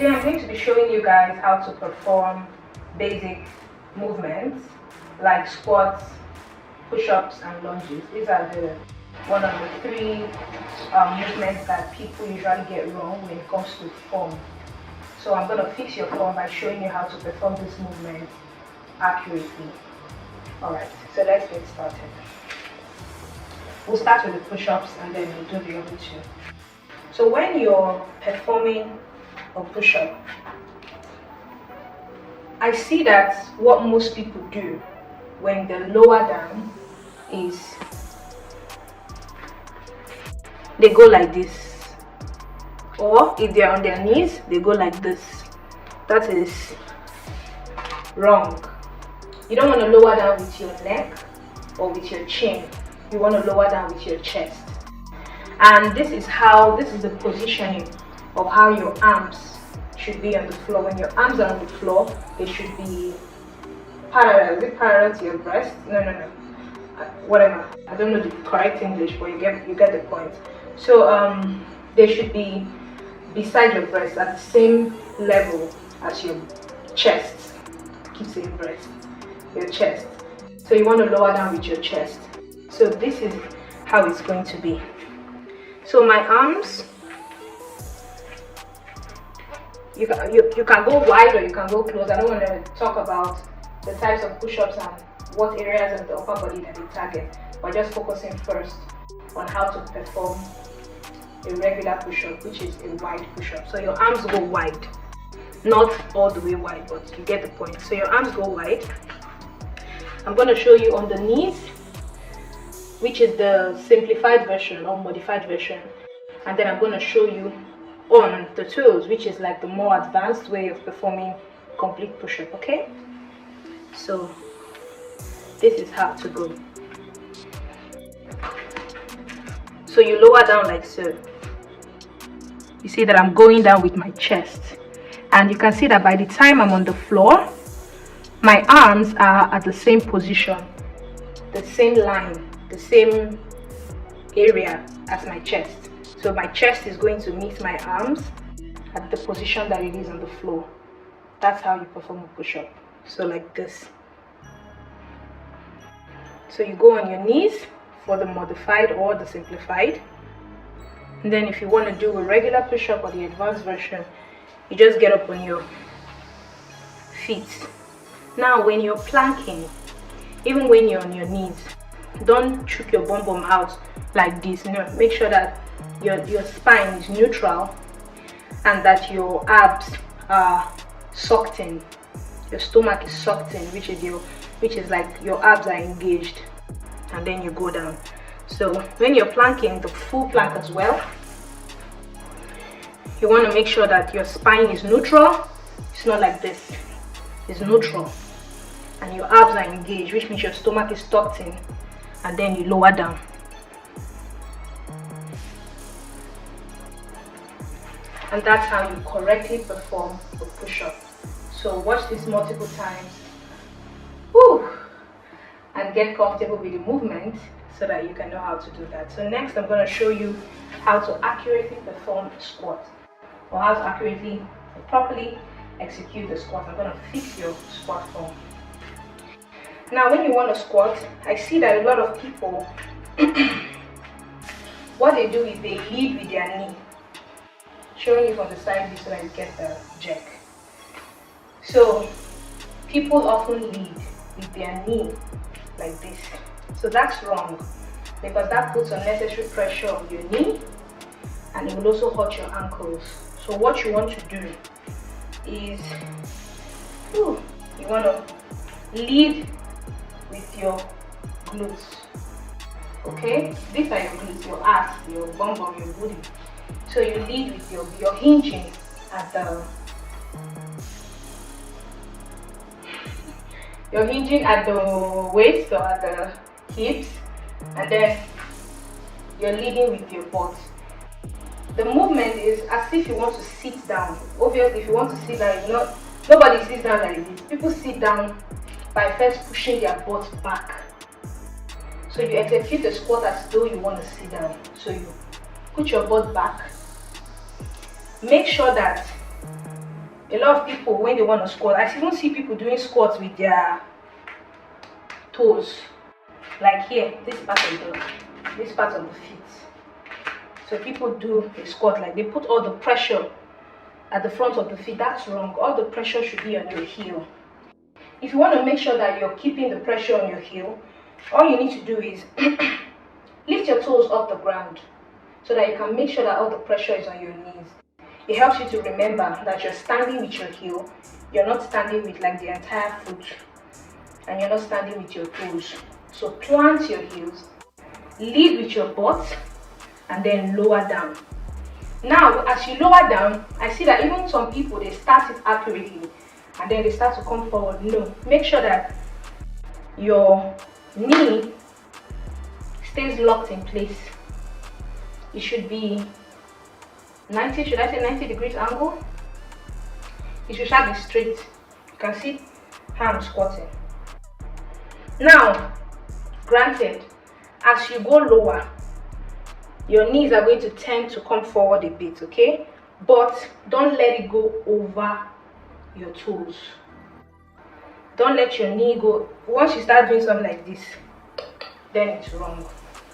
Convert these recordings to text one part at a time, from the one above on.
Today I'm going to be showing you guys how to perform basic movements like squats, push-ups and lunges. These are one of the three movements that people usually get wrong when it comes to form. So I'm going to fix your form by showing you how to perform this movement accurately. Alright, so let's get started. We'll start with the push-ups and then we'll do the other two. So when you're performing a push-up, I see that what most people do when they lower down is they go like this, or if they're on their knees they go like this. That is wrong. You don't want to lower down with your neck or with your chin. You want to lower down with your chest. And this is the positioning of how your arms should be on the floor. When your arms are on the floor, they should be parallel. Is it parallel to your breast? No. Whatever. I don't know the correct English, but you get the point. So they should be beside your breast at the same level as your chest. Keep saying breast. Your chest. So you want to lower down with your chest. So this is how it's going to be. So my arms, you can go wide or you can go close. I don't want to talk about the types of push-ups and what areas of the upper body that they target, but just focusing first on how to perform a regular push-up, which is a wide push-up. So your arms go wide, not all the way wide, but you get the point. So your arms go wide. I'm going to show you on the knees, which is the simplified version or modified version, and then I'm going to show you on the toes, which is like the more advanced way of performing complete push-up. Okay, so this is how to go. So you lower down like so. You see that I'm going down with my chest, and you can see that by the time I'm on the floor, my arms are at the same position, the same line, the same area as my chest. So my chest is going to meet my arms at the position that it is on the floor. That's how you perform a push-up. So like this. So you go on your knees for the modified or the simplified. And then if you want to do a regular push-up or the advanced version, you just get up on your feet. Now when you're planking, even when you're on your knees, don't choke your bum out like this. No, make sure that your spine is neutral and that your abs are sucked in. Your stomach is sucked in, which is like your abs are engaged, and then you go down. So when you're planking, the full plank as well, you want to make sure that your spine is neutral. It's not like this. It's neutral, and your abs are engaged, which means your stomach is tucked in, and then you lower down. And that's how you correctly perform a push-up. So watch this multiple times. Woo! And get comfortable with the movement so that you can know how to do that. So next I'm going to show you how to accurately perform a squat, or how to accurately, properly execute the squat. I'm going to fix your squat form. Now when you want to squat, I see that a lot of people, what they do is they lead with their knee. Showing you from the side view so that you get the jerk. So people often lead with their knee like this. So that's wrong, because that puts unnecessary pressure on your knee and it will also hurt your ankles. So what you want to do is you want to lead with your glutes. Okay, these are your glutes, your ass, your bum bum, your booty. So you lead with your hinging at the waist or at the hips, and then you're leading with your butt. The movement is as if you want to sit down. Obviously, if you want to sit down, nobody sits down like this. People sit down by first pushing their butt back. So you execute the squat as though you want to sit down. So you put your butt back. Make sure that A lot of people, when they want to squat, I even see people doing squats with their toes, like here, this part of the feet. So people do a squat like they put all the pressure at the front of the feet. That's wrong. All the pressure should be on your heel. If you want to make sure that you're keeping the pressure on your heel, all you need to do is lift your toes off the ground so that you can make sure that all the pressure is on your knees. It helps you to remember that you're standing with your heel. You're not standing with like the entire foot, and you're not standing with your toes. So plant your heels, lead with your butt, and then lower down. Now, as you lower down, I see that even some people, they start it accurately and then they start to come forward. No, make sure that your knee stays locked in place. It should be 90, should I say 90 degrees angle? It should be straight. You can see how I'm squatting. Now, granted, as you go lower, your knees are going to tend to come forward a bit, okay? But don't let it go over your toes. Don't let your knee go. Once you start doing something like this, then it's wrong.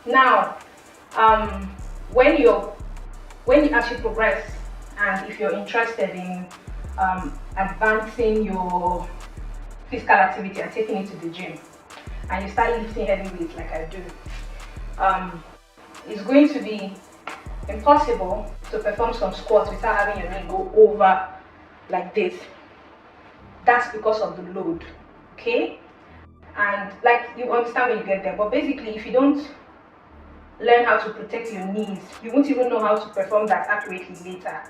Now, when you actually progress, and if you're interested in advancing your physical activity and taking it to the gym, and you start lifting heavy weights like I do, it's going to be impossible to perform some squats without having your knee go over like this. That's because of the load, okay? And like, you understand when you get there, but basically if you don't learn how to protect your knees, you won't even know how to perform that accurately later.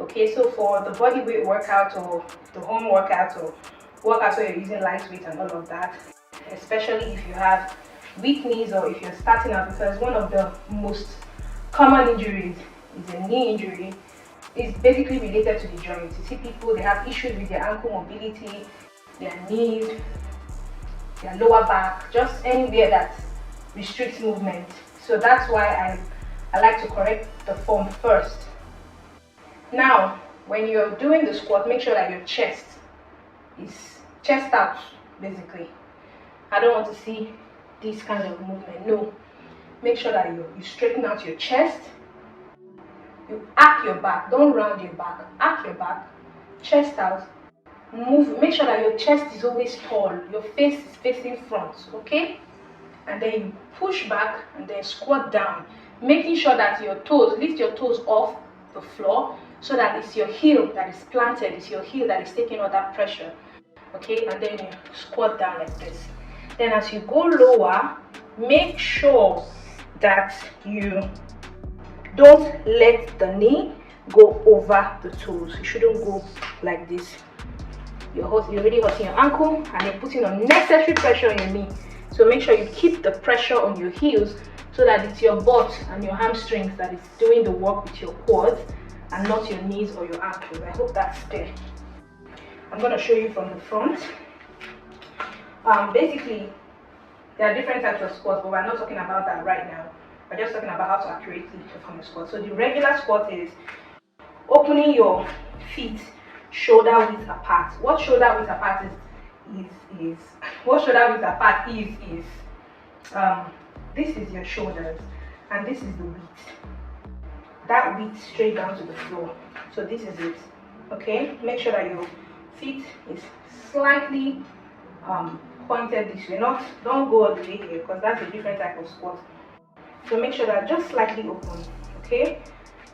Okay, so for the body weight workout or the home workout or workouts where you're using light weight and all of that, especially if you have weak knees or if you're starting out, because one of the most common injuries is a knee injury. It's basically related to the joints. You see people, they have issues with their ankle mobility, their knees, their lower back, just anywhere that restricts movement. So that's why I like to correct the form first. Now, when you're doing the squat, make sure that your chest is chest out, basically. I don't want to see this kind of movement. No. Make sure that you straighten out your chest. You arc your back. Don't round your back. Arc your back. Chest out. Move. Make sure that your chest is always tall. Your face is facing front. Okay? And then you push back and then squat down. Making sure that your toes, lift your toes off the floor so that it's your heel that is planted. It's your heel that is taking all that pressure. Okay? And then you squat down like this. Then as you go lower, make sure that you don't let the knee go over the toes. You shouldn't go like this. You're already hurting your ankle and you're putting unnecessary pressure on your knee. So make sure you keep the pressure on your heels so that it's your butt and your hamstrings that is doing the work with your quads and not your knees or your ankles. I hope that's clear. I'm going to show you from the front. Basically, there are different types of squats, but we're not talking about that right now. We're just talking about how to accurately perform a squat. So the regular squat is opening your feet shoulder width apart. What shoulder width apart is this is your shoulders and this is the width. That width straight down to the floor. So this is it. Okay? Make sure that your feet is slightly pointed this way. Don't go all the way here because that's a different type of squat. So make sure that just slightly open. Okay?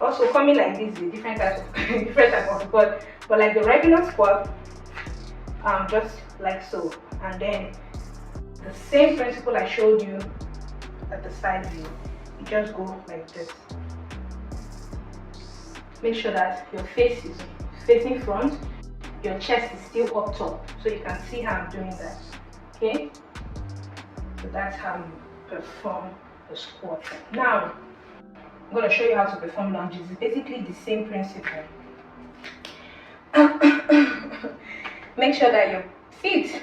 Also coming like this is a different type of squat. But like the regular squat, just like so. And then the same principle I showed you at the side view. You just go like this. Make sure that your face is facing front, your chest is still up top, so you can see how I'm doing that. Okay? So that's how you perform the squat. Now, I'm going to show you how to perform lunges. It's basically the same principle. Make sure that your feet,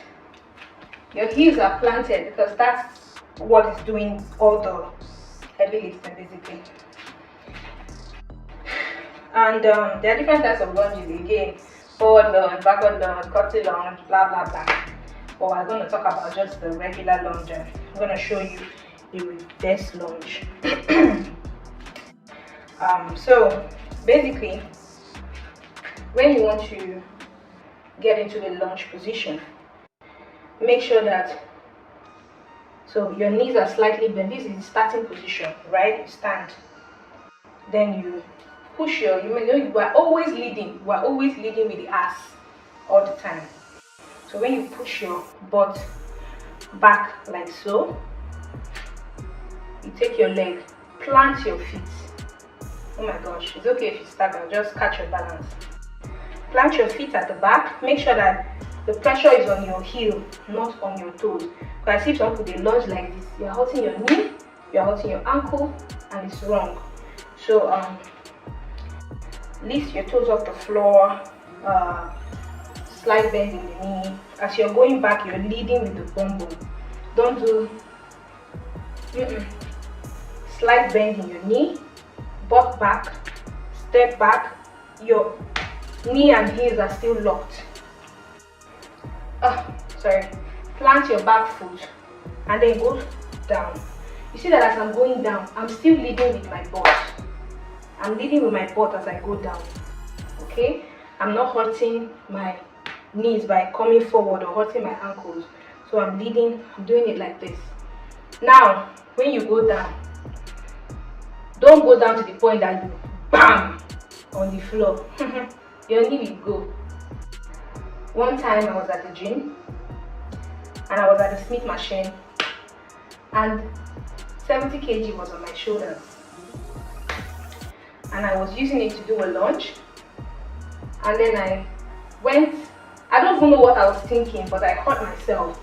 your heels are planted because that's what is doing all the heavy lifting basically. And there are different types of lunges again. forward lunge, backward lunge, curtsy lunge, blah blah blah. But we're going to talk about just the regular lunge, and I'm going to show you a reverse lunge. So basically, when you want to get into the lunge position, make sure that your knees are slightly bent. This is the starting position, right? You stand, then you push you are always leading. You are always leading with the ass all the time. So when you push your butt back like so, you take your leg, plant your feet. Oh my gosh, it's okay if you stagger, just catch your balance. Plant your feet at the back. Make sure that the pressure is on your heel, not on your toes. Because I see some people, they lunge like this. You're hurting your knee, you're hurting your ankle, and it's wrong. So lift your toes off the floor, slight bend in the knee. As you're going back, you're leading with the bum bum. Don't do slight bend in your knee, butt back, step back, your knee and heels are still locked. Plant your back foot and then go down. You see that as I'm going down, I'm still leading with my butt. I'm leading with my butt as I go down. Okay? I'm not hurting my knees by coming forward or hurting my ankles. So I'm leading, I'm doing it like this. Now, when you go down, don't go down to the point that you bam on the floor. Your knee will go. One time I was at the gym and I was at the Smith machine and 70 kg was on my shoulders, and I was using it to do a lunge, and then I don't even know what I was thinking, but I hurt myself.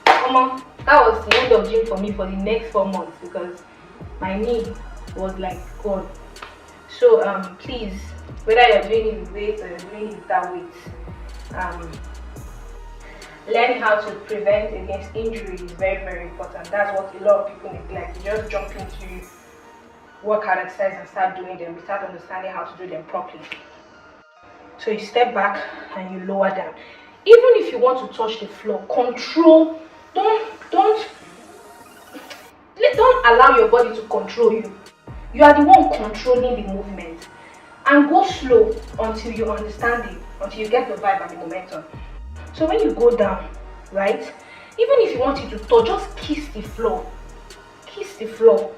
That was the end of gym for me for the next 4 months because my knee was like gone. So please, whether you're doing it with weight or you're doing it without weight, learning how to prevent against injury is very, very important. That's what a lot of people neglect. You just jump into workout exercise and start doing them without understanding how to do them properly. So you step back and you lower down. Even if you want to touch the floor, control. Don't allow your body to control you. You are the one controlling the movement. And go slow until you understand it, until you get the vibe and the momentum. So when you go down, right, even if you want it to touch, just kiss the floor. Kiss the floor.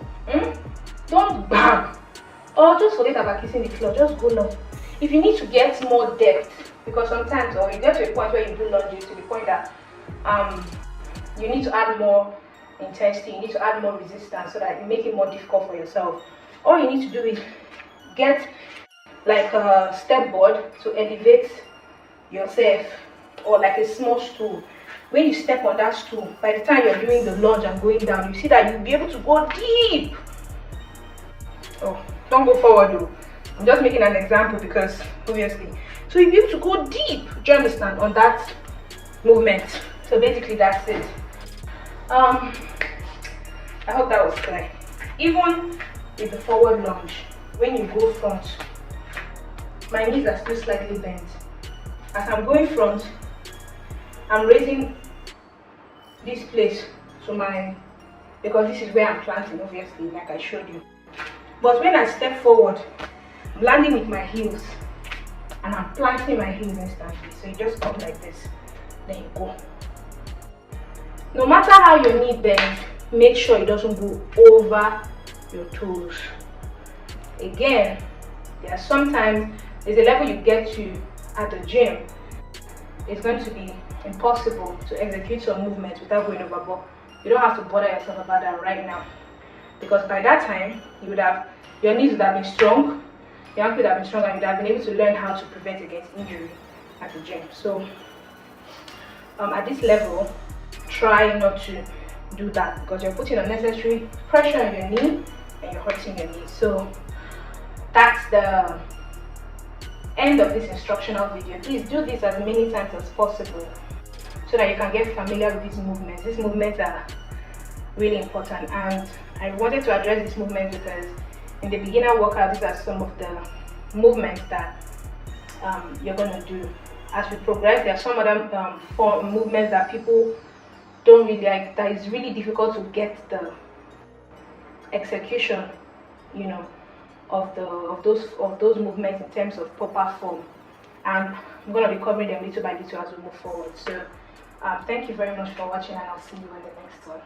Don't bang. Or just forget about kissing the floor. Just go low. If you need to get more depth, because sometimes, or you get to a point where you do lunges to the point that you need to add more intensity, you need to add more resistance so that you make it more difficult for yourself. All you need to do is get like a step board to elevate yourself, or like a small stool. When you step on that stool, by the time you're doing the lunge and going down, you see that you'll be able to go deep. Oh, don't go forward though. I'm just making an example because obviously. So you'll be able to go deep, do you understand, on that movement. So basically that's it. I hope that was clear. Even with the forward lunge, when you go front, my knees are still slightly bent. As I'm going front, I'm raising this place to because this is where I'm planting, obviously, like I showed you. But when I step forward, I'm landing with my heels and I'm planting my heels instantly. So you just come like this, then you go. No matter how your knee bends, make sure it doesn't go over your toes. Again, there are sometimes there's a level you get to at the gym. It's going to be impossible to execute some movements without going overboard. You don't have to bother yourself about that right now, because by that time your knees would have been strong, your ankle would have been strong, and you'd have been able to learn how to prevent against injury at the gym. So at this level, try not to do that because you're putting unnecessary pressure on your knee and you're hurting your knee. So that's the end of this instructional video. Please do this as many times as possible so that you can get familiar with these movements. These movements are really important, and I wanted to address these movements because in the beginner workout, these are some of the movements that you're going to do. As we progress, there are some other form movements that people don't really like, that is really difficult to get the execution, you know, of those movements in terms of proper form. And I'm going to be covering them little by little as we move forward. So thank you very much for watching, and I'll see you in the next one.